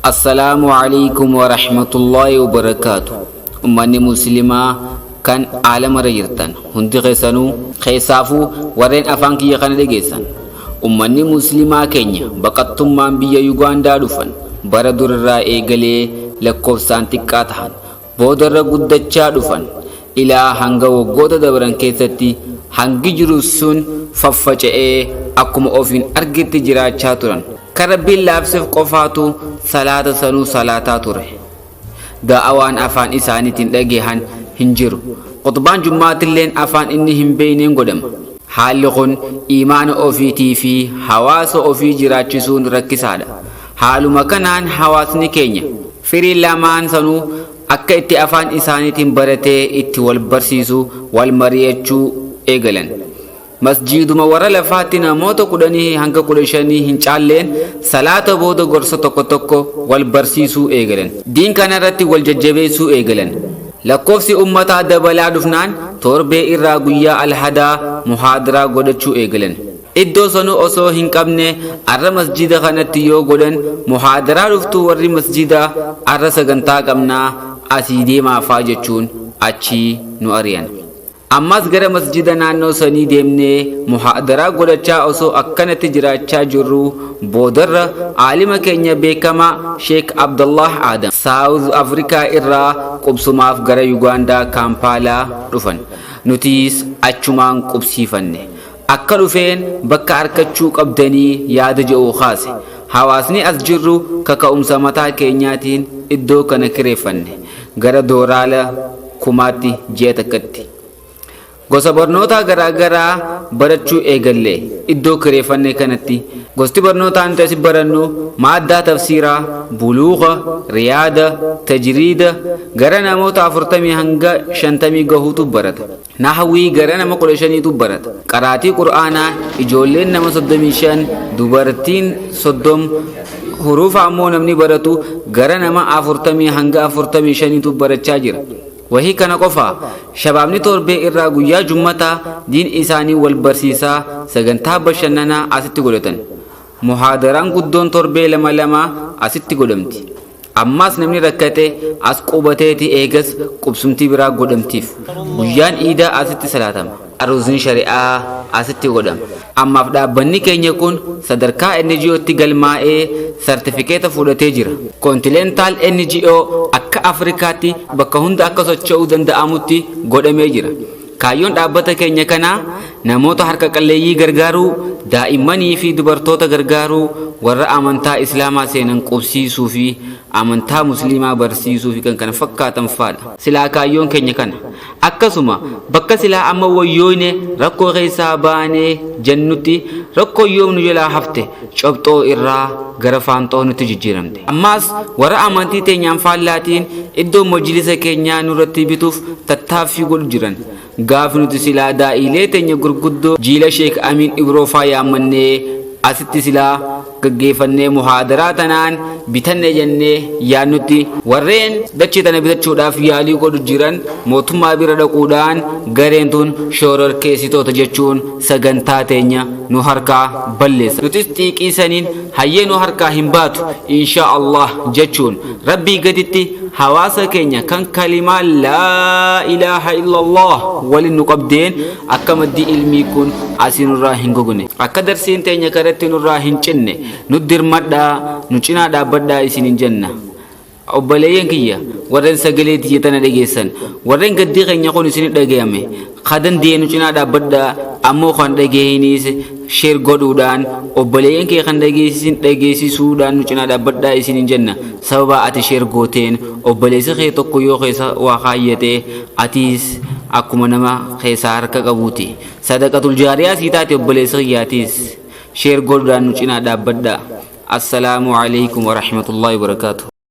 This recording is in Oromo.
Assalamu alaikum wa rahmatullahi wa barakatuh. Ummanni muslimaa kan aalamara jirtan hundi keessanuu warreen afaan kiyya kana dhageessan. Ummanni muslimaa keenya baqattummaan biyya Yugaandaa dhufan bara durarraa eegalee lakkoofsaan xiqqaa tahan boodarra guddachaa dhufan ilaa hanga waggoota dabran keessatti hangi jiru sun faffaca'ee akkuma ofiin argitti jiraachaa turan. Karabbiin laabseef qofaatu salaata sanuu salaataa ture. Da'awaan afaan isaaniitiin dhagehan hin jiru. Khutbaan jummaatilleen afaan inni hin beeyneen godhama. Haalli kun iimaana ofiitii fi hawaasa ofii jiraachisuun rakkisaadha. Haaluma kanaan hawaasni keenya firii lamaan sanuu akka itti afaan isaaniitiin baratee itti wal barsiisu wal mari'achuu eegalan. Masjiduma warra lafaatti namoota 10 hanga 15 hin caalleen salaata booda gorsa tokko wal barsiisuu eegalan. Diin kana irratti wal jajjabeessuu eegalan. Lakkoofsi ummataa dabalaa dhufnaan torbee irraa guyyaa alhadaa muhaadaraa godhachuu eegalan. Iddoo sanuu osoo hin qabne arra masjida kanatti yoo godhan muhaadaraa dhuftuu warri masjida arra sagantaa qabnaa asii deemaafaa jechuun achii nu ari'an. Ammas gara masjida naannoo sanii deemnee muhaadaraa godhachaa osoo akkanatti jiraachaa jirru boodarra aalima keenya beekamaa Sheek Abdullah Adam South Africa irraa qubsumaaf gara Yugaandaa Kampaalaa dhufan. Nutis achumaan qubsiifanne. Akka dhufeen bakka arkachuu qabdanii yaada jedhu kaase. Hawaasni as jirru kaka'umsa mataa keenyaatiin iddoo kana kireeffanne. Gara dooraala kumaatti ji'a takkatti. Gosa barnoota garaagaraa barachuu eegalle iddoo kireeffanne kanatti. Gosti barnootaa nuti asii barannu maaddaa tafsiiraa, buluuqa, riyaada, tajriida gara namoota 40 hanga 50 gahuutu barata. Nahawii gara nama 15tu barata. Qaraatii qur'aanaa ijoolleen nama 35, dubartiin 30, hurufa ammoo namni baratu gara nama 40 hanga 45tu barachaa jira. Wahii kana qofa shabaabni torbee irraa guyyaa jummataa diin isaanii wal barsiisaa sagantaa bashannanaa asitti godhatan. Muhaadaraan guddoon torbee lama asitti godhamti. Ammas namni rakkate as qubateeti eegas qubsumtii biraa godhamtiif. Guyyaan iidaa asitti salaatama. Aruusni shari'aa asitti godhama. Ammaaf dhaabbanni keenya kun sadarkaa NGO'tti galmaa'ee sartifikeeta fudhatee jira. Kontinentaal NGO akka Afrikaatti bakka hunda akka socho'uu danda'amutti godhamee jira. Kaayyoon dhaabbata keenya kanaa namoota harka qalleeyyii gargaaruu, daa'immanii fi dubartoota gargaaruu, warra amantaa Islaamaa seenan qubsiisuu fi amantaa Musliimaa barsiisuu fi kan kana fakkaatan faadha. Silaa kaayyoon keenya kana. Akkasuma bakka silaa amma wayyoone rakkoo keessaa baanee jennutti rakkoo yoomnu jalaa hafte cobxoo irraa gara faanxoo nutti jijjiiramte. Ammas warra amantii teenyaan faallaatiin iddoo majlisa keenyaa nurratti bituuf tattaaffii godhu jiran. Gaafi nuti silaa daa'ilee teenya gurguddoo jiila Sheek Amin Ibroofaa yaammannee asitti silaa gaggeeffannee muhaadaraa tanaan bitanne jennee yaannutti warreen dachee tana bitachuudhaaf yaalii godhu jiran mootummaa bira dhaquudhaan gareen tun shororkeessitoota jechuun sagantaa teenya nu harkaa balleessa. Nutis xiiqii saniin hayyee nu harkaa hin baatu insha Allah jechuun rabbii gaditti hawaasa keenya kan kalimaa laa ilaaha illallah waliin nu qabdeen akka maddii ilmii kun asii nurraa hin gogne. Akka darsiin teenya karatti nurraa hin cinne nu dirmadhaa nu cinaa dhaabbadhaa isinin jenna. Obboleeyyan kiyya warreen sagalee tiyya tana dhageessan warreen gaddii keenya kun isin dhagayame kadan deenu cinaa dhaabbadhaa ammoo kan dhageeyiniis sheer godhuudhaan obboleeyyan kee kan dhageessisuudhaan nu cinaa dhaabbadhaa isinin jenna. Sababa ati sheer gooteen obboleessi kee tokko yoo keessa waa kaayyatee atiis akkuma nama keessaa harka qabuuti. Sadaqatul jaariyaa sii taate obboleessi kiyyaatiis sheer godhuudhaan nu cinaa dhaabbadhaa. Assalaamu alaikum wa rahmatullahi wa barakatuh.